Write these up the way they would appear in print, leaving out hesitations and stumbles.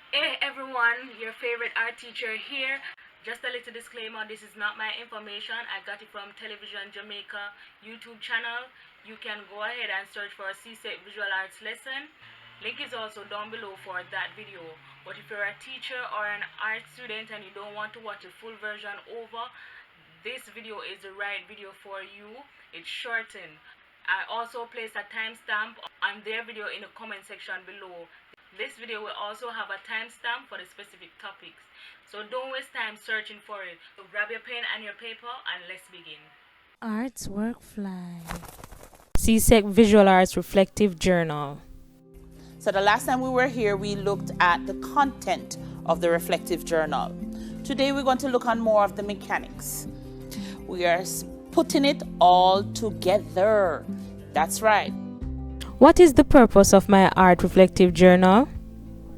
Hey everyone, your favorite art teacher here. Just a little disclaimer, this is not my information. I got it from Television Jamaica YouTube channel. You can go ahead and search for a CSEC visual arts lesson. Link is also down below for that video. But if you're a teacher or an art student and you don't want to watch a full version over, this video is the right video for you. It's shortened. I also placed a timestamp on their video in the comment section below. This video will also have a timestamp for the specific topics. So don't waste time searching for it. So grab your pen and your paper and let's begin. Arts Workfly. CSEC Visual Arts Reflective Journal. So the last time we were here, we looked at the content of the reflective journal. Today we're going to look on more of the mechanics. We are putting it all together. That's right. What is the purpose of my art reflective journal?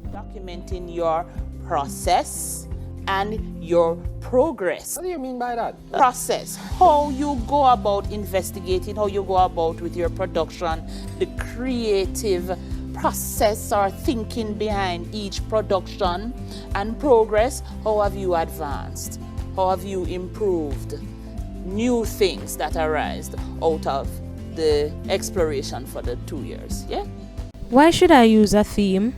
Documenting your process and your progress. What do you mean by that? Process, how you go about investigating, how you go about with your production, the creative process or thinking behind each production, and progress, how have you advanced, how have you improved, new things that arise out of the exploration for the 2 years. Yeah. Why should I use a theme?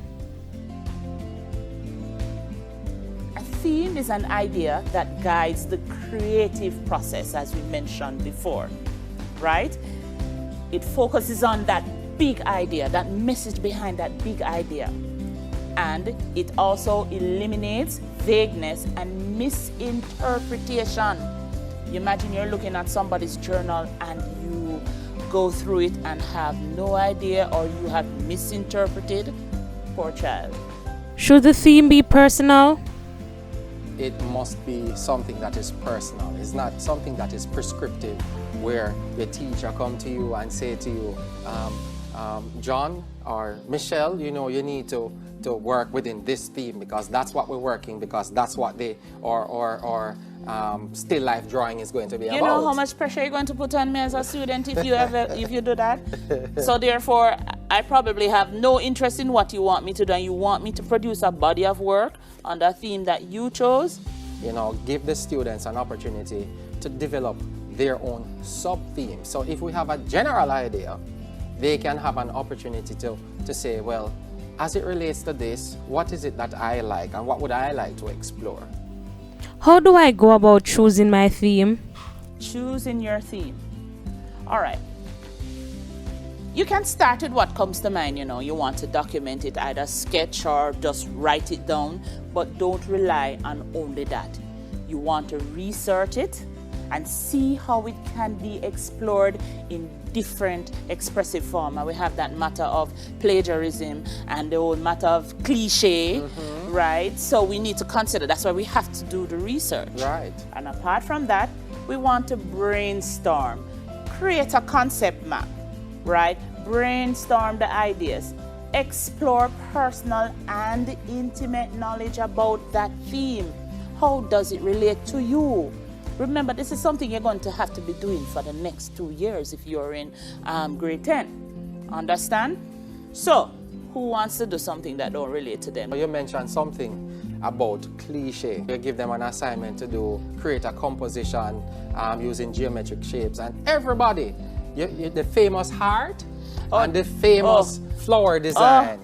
A theme is an idea that guides the creative process, as we mentioned before, right? It focuses on that big idea, that message behind that big idea. And it also eliminates vagueness and misinterpretation. You imagine you're looking at somebody's journal and you go through it and have no idea, or you have misinterpreted. Poor child. Should the theme be personal? It must be something that is personal. It's not something that is prescriptive, where the teacher come to you and say to you, John or Michelle, you know, you need to work within this theme because that's what we're working, because that's what they or still life drawing is going to be about. You know how much pressure you're going to put on me as a student if you do that? So therefore, I probably have no interest in what you want me to do, and you want me to produce a body of work on the theme that you chose. You know, give the students an opportunity to develop their own sub-theme. So if we have a general idea, they can have an opportunity to say, well, as it relates to this, what is it that I like and what would I like to explore? How do I go about choosing my theme? Choosing your theme. All right. You can start with what comes to mind. You know, you want to document it, either sketch or just write it down, but don't rely on only that. You want to research it and see how it can be explored in different expressive form. And we have that matter of plagiarism and the whole matter of cliche, right? So we need to consider, that's why we have to do the research. Right. And apart from that, we want to brainstorm, create a concept map, right? Brainstorm the ideas, explore personal and intimate knowledge about that theme. How does it relate to you? Remember, this is something you're going to have to be doing for the next 2 years if you're in grade 10. Understand? So, who wants to do something that don't relate to them? You mentioned something about cliche. You give them an assignment to create a composition using geometric shapes, and everybody, the famous heart and the famous flower design.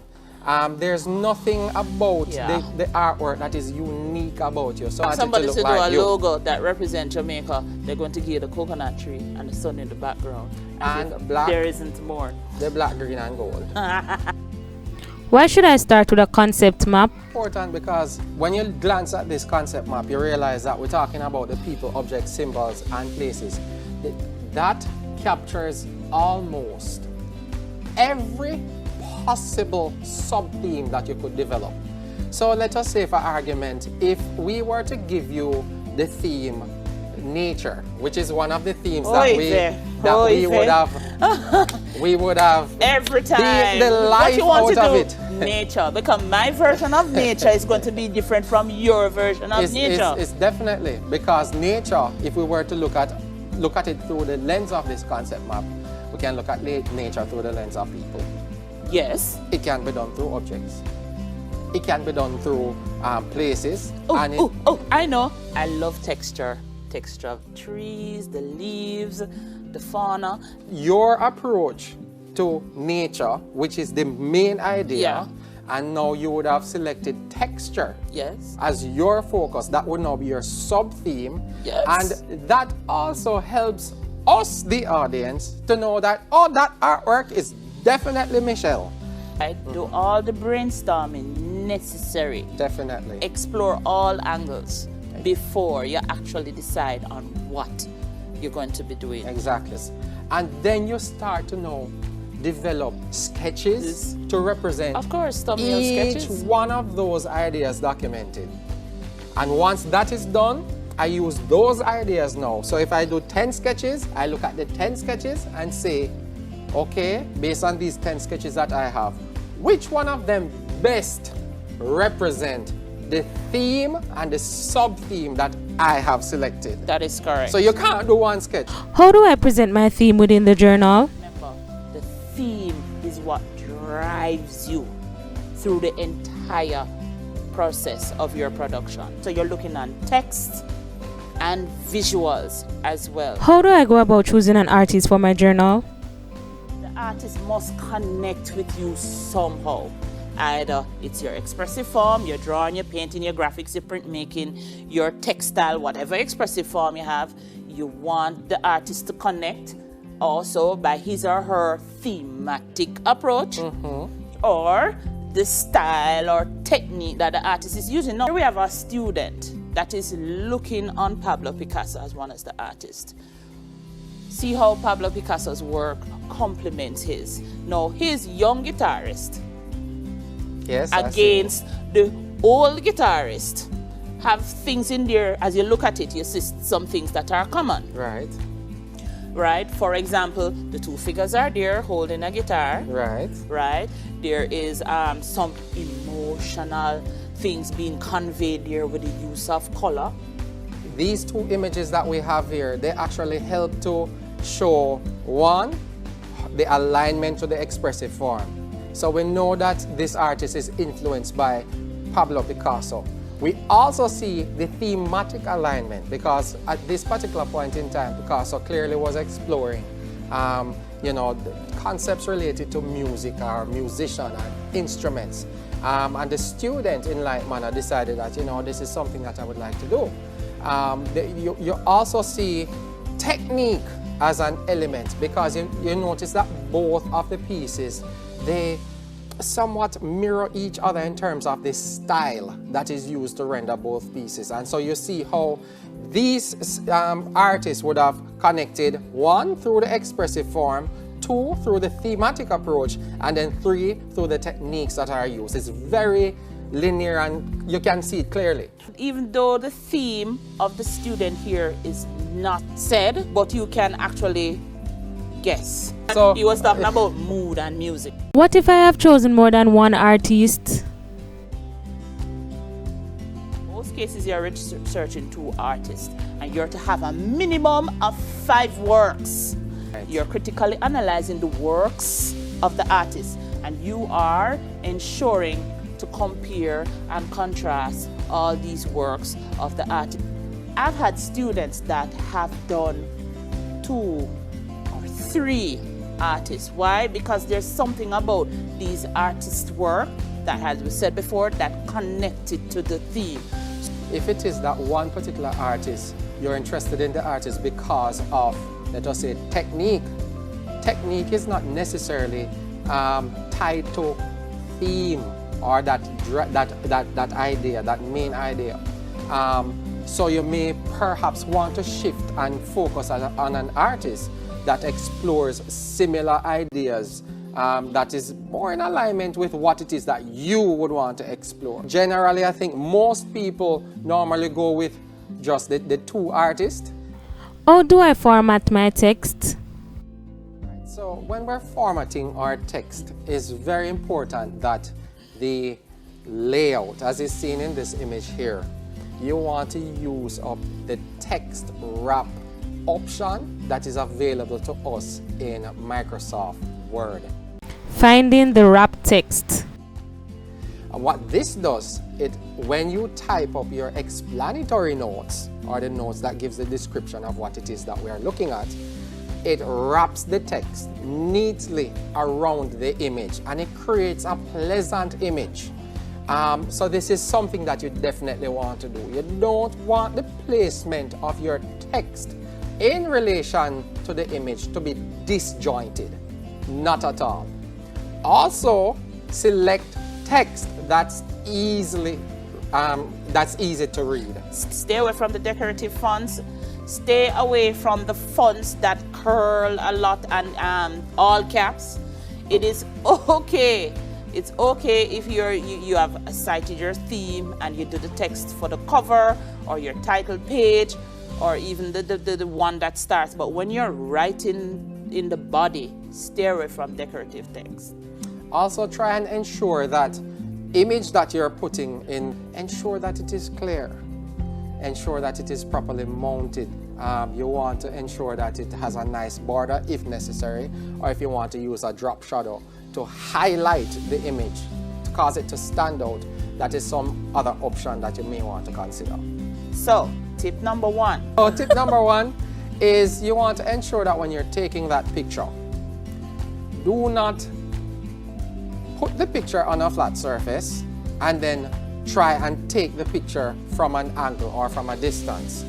There's nothing about the artwork that is unique about you. So somebody to do a logo that represents Jamaica, they're going to give you the coconut tree and the sun in the background. And black. There isn't more. The black, green, and gold. Why should I start with a concept map? Important because when you glance at this concept map, you realize that we're talking about the people, objects, symbols, and places. That captures almost every possible sub-theme that you could develop. So let us say, for argument, if we were to give you the theme nature, which is one of the themes we would have every time the life what you want out to of do, it. Nature, because my version of nature is going to be different from your version of nature. It's definitely, because nature, if we were to look at it through the lens of this concept map, we can look at nature through the lens of people. Yes. It can be done through objects. it can be done through places. I know. I love texture. Texture of trees, the leaves, the fauna. Your approach to nature, which is the main idea, and now you would have selected texture as your focus. That would now be your sub-theme. Yes. And that also helps us, the audience, to know that, oh, that artwork is definitely Michelle. I do all the brainstorming necessary. Definitely. Explore all angles before you actually decide on what you're going to be doing. Exactly. And then you start to know, develop sketches to represent, of course, thumbnail each sketches. one of those ideas documented. And once that is done, I use those ideas now. So if I do 10 sketches, I look at the 10 sketches and say, okay, based on these 10 sketches that I have, which one of them best represent the theme and the sub-theme that I have selected? That is correct. So you can't do one sketch. How do I present my theme within the journal? Remember, the theme is what drives you through the entire process of your production. So you're looking on text and visuals as well. How do I go about choosing an artist for my journal? The artist must connect with you somehow. Either it's your expressive form, your drawing, your painting, your graphics, your printmaking, your textile, whatever expressive form you have, you want the artist to connect also by his or her thematic approach or the style or technique that the artist is using. Now, here we have a student that is looking on Pablo Picasso as one as the artist. See how Pablo Picasso's work complements his. Now, his young guitarist against the old guitarist have things in there. As you look at it, you see some things that are common. Right. For example, the two figures are there holding a guitar. Right. There is some emotional things being conveyed there with the use of color. These two images that we have here, they actually help to show, one, the alignment to the expressive form. So we know that this artist is influenced by Pablo Picasso. We also see the thematic alignment because at this particular point in time, Picasso clearly was exploring, the concepts related to music or musician and instruments. And the student in like manner decided that, this is something that I would like to do. You also see technique as an element because you notice that both of the pieces, they somewhat mirror each other in terms of the style that is used to render both pieces. And so you see how these artists would have connected, one, through the expressive form, two, through the thematic approach, and then three, through the techniques that are used. It's very linear and you can see it clearly. Even though the theme of the student here is not said, but you can actually guess. So he was talking about mood and music. What if I have chosen more than one artist? In most cases, you're researching two artists, and you're to have a minimum of 5 works. You're critically analyzing the works of the artist, and you are ensuring to compare and contrast all these works of the artist. I've had students that have done 2 or 3 artists. Why? Because there's something about these artists' work that, as we said before, that connected to the theme. If it is that one particular artist, you're interested in the artist because of, let us say, technique. Technique is not necessarily tied to theme or that idea, that main idea. So you may perhaps want to shift and focus on an artist that explores similar ideas that is more in alignment with what it is that you would want to explore. Generally, I think most people normally go with just the 2 artists. How do I format my text? So when we're formatting our text, it's very important that the layout, as is seen in this image here, you want to use up the text wrap option that is available to us in Microsoft Word. Finding the wrap text. And what this does, when you type up your explanatory notes, or the notes that gives the description of what it is that we are looking at, it wraps the text neatly around the image and it creates a pleasant image. So this is something that you definitely want to do. You don't want the placement of your text in relation to the image to be disjointed. Not at all. Also, select text that's easy to read. Stay away from the decorative fonts. Stay away from the fonts that curl a lot and all caps. It is okay. It's okay if you have cited your theme and you do the text for the cover or your title page or even the one that starts. But when you're writing in the body, stay away from decorative text. Also, try and ensure that image that you're putting in, ensure that it is clear. Ensure that it is properly mounted. You want to ensure that it has a nice border if necessary, or if you want to use a drop shadow to highlight the image, to cause it to stand out. That is some other option that you may want to consider. So, tip number one. So, tip number one is you want to ensure that when you're taking that picture, do not put the picture on a flat surface and then try and take the picture from an angle or from a distance.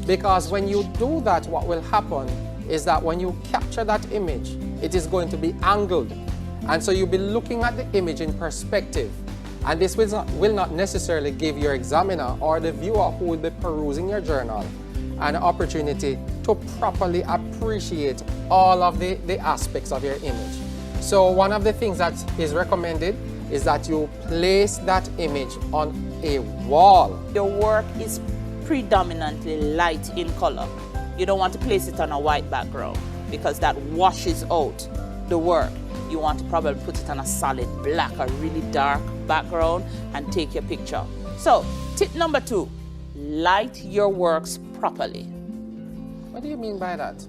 Because when you do that, what will happen is that when you capture that image, it is going to be angled. And so you'll be looking at the image in perspective. And this will not necessarily give your examiner or the viewer who will be perusing your journal an opportunity to properly appreciate all of the aspects of your image. So one of the things that is recommended is that you place that image on a wall. Your work is predominantly light in color. You don't want to place it on a white background because that washes out the work. You want to probably put it on a solid black, a really dark background and take your picture. So, tip number two, light your works properly. What do you mean by that?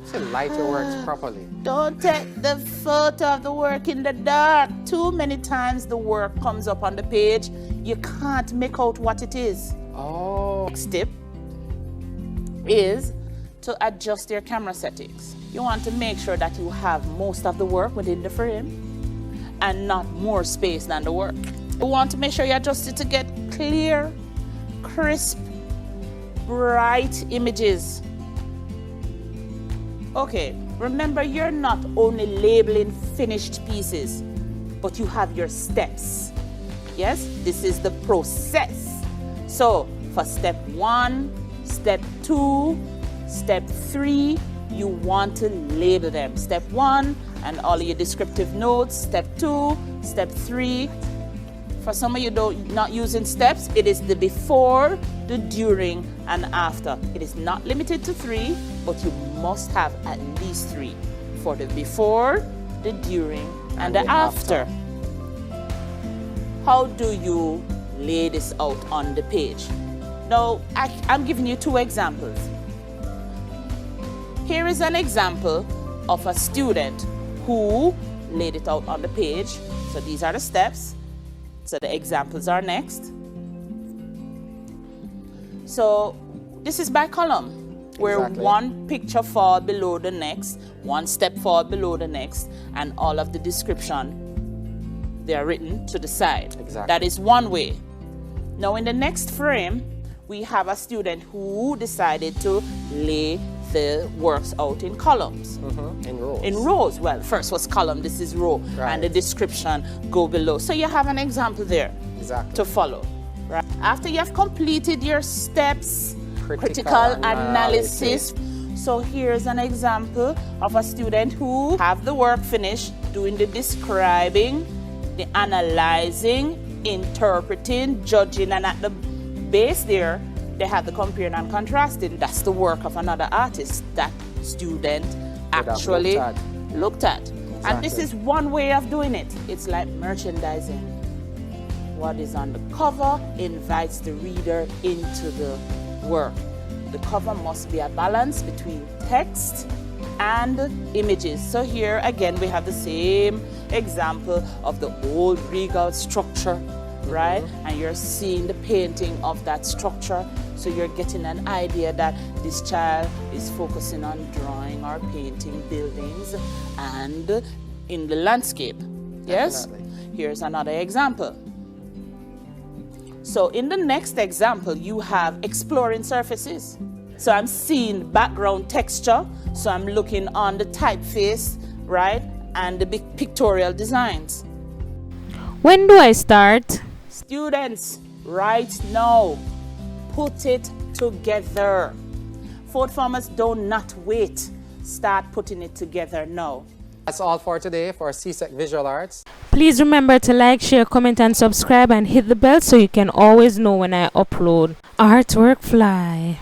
Say light your works properly. Don't take the photo of the work in the dark. Too many times the work comes up on the page, you can't make out what it is. Oh. Next tip is to adjust your camera settings. You want to make sure that you have most of the work within the frame and not more space than the work. You want to make sure you adjust it to get clear, crisp, bright images. Okay, remember you're not only labeling finished pieces, but you have your steps. Yes, this is the process. So for step 1, step 2, step 3, you want to label them. Step 1 and all of your descriptive notes. Step 2, step 3. For some of you not using steps, it is the before, the during, and after. It is not limited to 3, but you must have at least 3 for the before, the during, and the after. How do you lay this out on the page? Now, I'm giving you 2 examples. Here is an example of a student who laid it out on the page. So these are the steps. So the examples are next. So this is by column, where one picture fall below the next, one step fall below the next, and all of the description, they are written to the side. Exactly. That is one way. Now in the next frame, we have a student who decided to lay the works out in columns. In rows. In rows. Well, first was column, this is row, and the description go below. So you have an example there to follow. Right? After you have completed your steps, critical analysis. So here's an example of a student who have the work finished, doing the describing, the analyzing, interpreting, judging, and at the base there, they have the comparing and contrasting. That's the work of another artist that student actually looked at. Exactly. And this is one way of doing it. It's like merchandising. What is on the cover invites the reader into the work. The cover must be a balance between text and images. So here again we have the same example of the old regal structure, right? And you're seeing the painting of that structure. So you're getting an idea that this child is focusing on drawing or painting buildings and in the landscape. Yes? Definitely. Here's another example. So in the next example, you have exploring surfaces. So I'm seeing background texture. So I'm looking on the typeface, right? And the big pictorial designs. When do I start? Students, right now, put it together. Fourth formers, do not wait. Start putting it together now. That's all for today for CSEC Visual Arts. Please remember to like, share, comment and subscribe and hit the bell so you can always know when I upload. Artwork Fly.